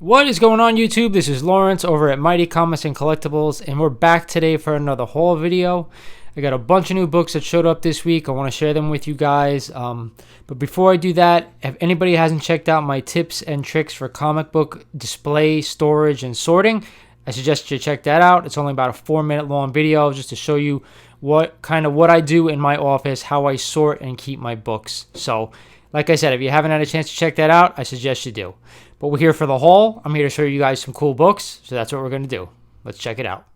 What is going on, YouTube? This is Lawrence over at Mighty Comics and Collectibles, and we're back today for another haul video. I got a bunch of new books that showed up this week. I want to share them with you guys. But before I do that, if anybody hasn't checked out my tips and tricks for comic book display, storage, and sorting, I suggest you check that out. It's only about a 4-minute long video just to show you what I do in my office, how I sort and keep my books. So, like I said, if you haven't had a chance to check that out, I suggest you do. But we're here for the haul. I'm here to show you guys some cool books, so that's what we're going to do. Let's check it out.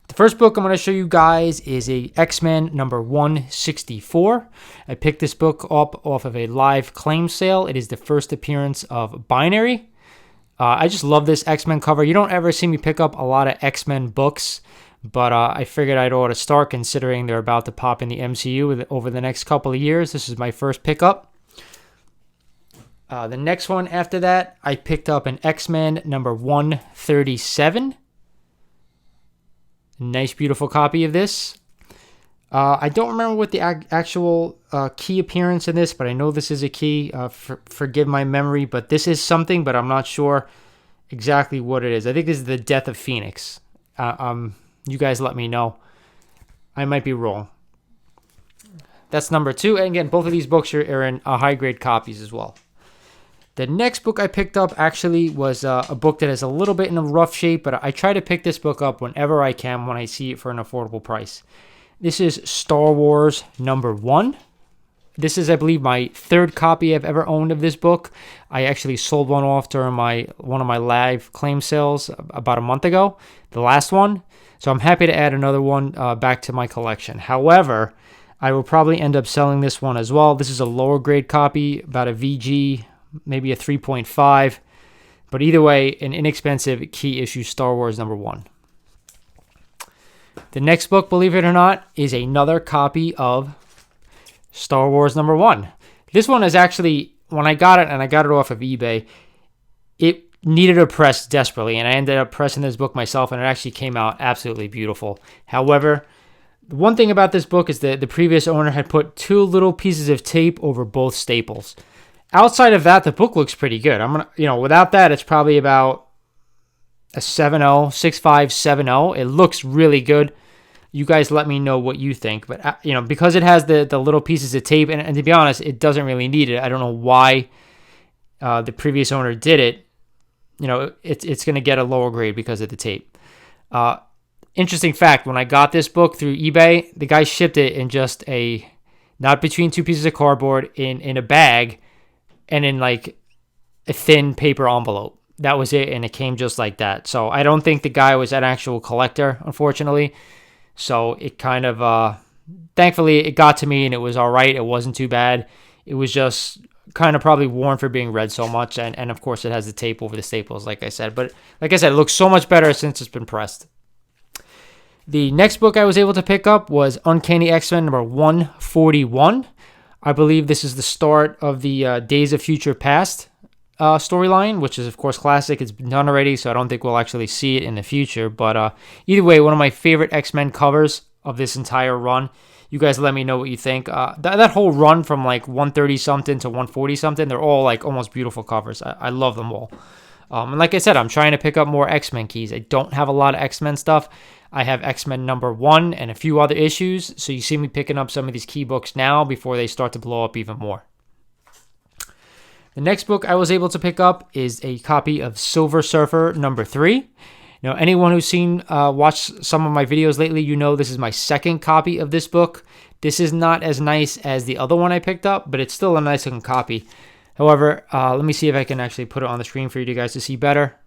The first book I'm going to show you guys is a X-Men number 164. I picked this book up off of a live claim sale. It is the first appearance of Binary. I just love this X-Men cover. You don't ever see me pick up a lot of X-Men books, but I figured I'd ought to start considering they're about to pop in the MCU over the next couple of years. This is my first pickup. The next one after that, I picked up an X-Men number 137. Nice, beautiful copy of this. I don't remember what the actual key appearance in this, but I know this is a key. Forgive my memory, but this is something, but I'm not sure exactly what it is. I think this is the Death of Phoenix. You guys let me know. I might be wrong. That's number 2. And again, both of these books are in high-grade copies as well. The next book I picked up actually was a book that is a little bit in a rough shape, but I try to pick this book up whenever I can when I see it for an affordable price. This is Star Wars number 1. This is, I believe, my 3rd copy I've ever owned of this book. I actually sold one off during one of my live claim sales about a month ago, the last one. So I'm happy to add another one back to my collection. However, I will probably end up selling this one as well. This is a lower grade copy, about a VG, maybe a 3.5, but either way, an inexpensive key issue Star Wars number 1. The next book, believe it or not, is another copy of Star Wars number 1. This one is actually, when I got it, and I got it off of eBay, it needed a press desperately, and I ended up pressing this book myself, and it actually came out absolutely beautiful. However, the one thing about this book is that the previous owner had put 2 little pieces of tape over both staples. Outside of that, the book looks pretty good. Without that, it's probably about a 7.0, 6.5, 7.0. It looks really good. You guys let me know what you think. But, because it has the little pieces of tape, and to be honest, it doesn't really need it. I don't know why the previous owner did it. It's going to get a lower grade because of the tape. Interesting fact, when I got this book through eBay, the guy shipped it in just not between 2 pieces of cardboard, in a bag, and in like a thin paper envelope. That was it, and it came just like that. So I don't think the guy was an actual collector, unfortunately. So it kind of, thankfully, it got to me, and it was all right. It wasn't too bad. It was just kind of probably worn for being read so much, and of course it has the tape over the staples, like I said. But like I said, it looks so much better since it's been pressed. The next book I was able to pick up was Uncanny X-Men number 141. I believe this is the start of the Days of Future Past storyline, which is, of course, classic. It's been done already, so I don't think we'll actually see it in the future. But either way, one of my favorite X-Men covers of this entire run. You guys let me know what you think. That whole run from like 130-something to 140-something, they're all like almost beautiful covers. I love them all. And like I said, I'm trying to pick up more X-Men keys. I don't have a lot of X-Men stuff. I have X-Men number 1 and a few other issues, so you see me picking up some of these key books now before they start to blow up even more. The next book I was able to pick up is a copy of Silver Surfer number 3. Now, anyone who's watched some of my videos lately, you know this is my 2nd copy of this book. This is not as nice as the other one I picked up, but it's still a nice looking copy. However, let me see if I can actually put it on the screen for you guys to see better.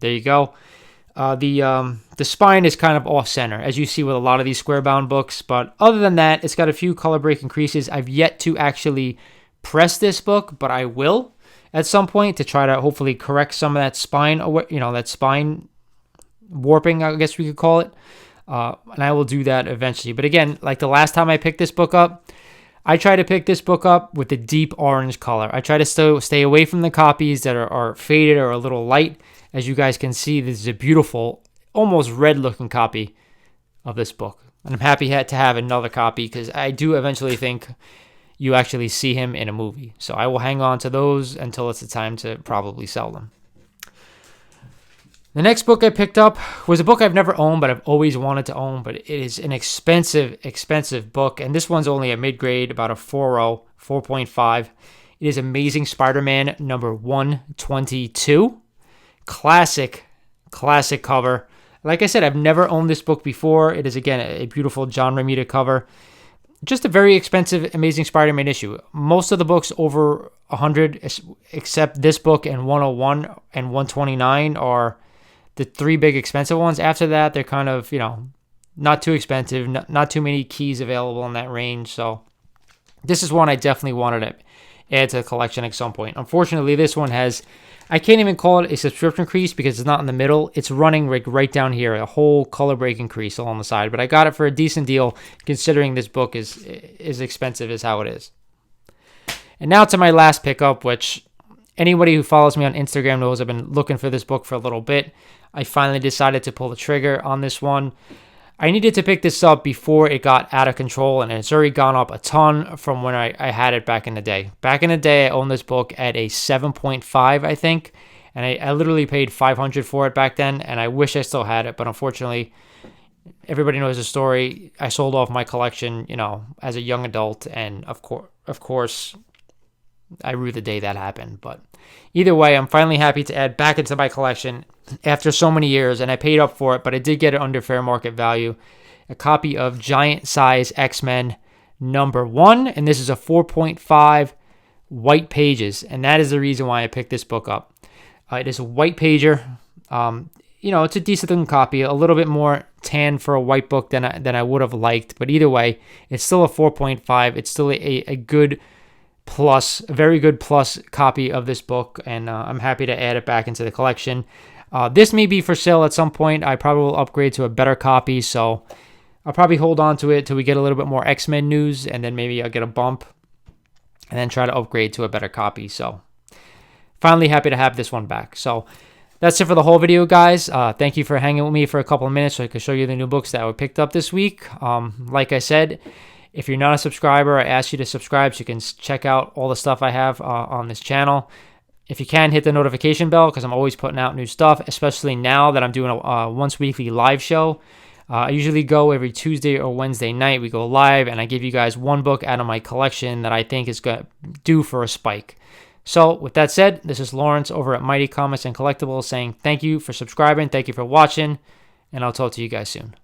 There you go. The spine is kind of off-center, as you see with a lot of these square-bound books. But other than that, it's got a few color-breaking creases. I've yet to actually press this book, but I will at some point to try to hopefully correct some of that spine, that spine warping, I guess we could call it. And I will do that eventually. But again, like the last time I picked this book up, I try to pick this book up with the deep orange color. I try to stay away from the copies that are faded or a little light. As you guys can see, this is a beautiful, almost red-looking copy of this book. And I'm happy to have another copy because I do eventually think you actually see him in a movie. So I will hang on to those until it's the time to probably sell them. The next book I picked up was a book I've never owned, but I've always wanted to own, but it is an expensive book, and this one's only a mid-grade, about a 4.0, 4.5. It is Amazing Spider-Man number 122. Classic cover. Like I said, I've never owned this book before. It is, again, a beautiful John Romita cover. Just a very expensive Amazing Spider-Man issue. Most of the books over 100, except this book and 101 and 129 are the three big expensive ones. After that, they're kind of, not too expensive, not too many keys available in that range. So this is one I definitely wanted to add to the collection at some point. Unfortunately, this one has, I can't even call it a subscription crease because it's not in the middle. It's running right down here, a whole color breaking crease along the side. But I got it for a decent deal considering this book is expensive as how it is. And now to my last pickup, which anybody who follows me on Instagram knows I've been looking for this book for a little bit. I finally decided to pull the trigger on this one. I needed to pick this up before it got out of control, and it's already gone up a ton from when I had it back in the day. Back in the day, I owned this book at a 7.5, I think, and I literally paid $500 for it back then, and I wish I still had it, but unfortunately, everybody knows the story. I sold off my collection, as a young adult, and of course, I rue the day that happened. But either way, I'm finally happy to add back into my collection after so many years, and I paid up for it, but I did get it under fair market value. A copy of Giant Size XMen number 1, and this is a 4.5 white pages, and that is the reason why I picked this book up. It is a white pager. It's a decent looking copy, a little bit more tan for a white book than I would have liked, but either way, it's still a 4.5. It's still a good plus, a very good plus copy of this book, and I'm happy to add it back into the collection. This may be for sale at some point. I probably will upgrade to a better copy, so I'll probably hold on to it till we get a little bit more X-Men news, and then maybe I'll get a bump and then try to upgrade to a better copy. So finally happy to have this one back. So that's it for the whole video, guys. Thank you for hanging with me for a couple of minutes so I could show you the new books that I picked up this week. Like I said, if you're not a subscriber, I ask you to subscribe so you can check out all the stuff I have on this channel. If you can, hit the notification bell because I'm always putting out new stuff, especially now that I'm doing a once weekly live show. I usually go every Tuesday or Wednesday night. We go live, and I give you guys one book out of my collection that I think is going to do for a spike. So with that said, this is Lawrence over at Mighty Comics and Collectibles saying thank you for subscribing, thank you for watching, and I'll talk to you guys soon.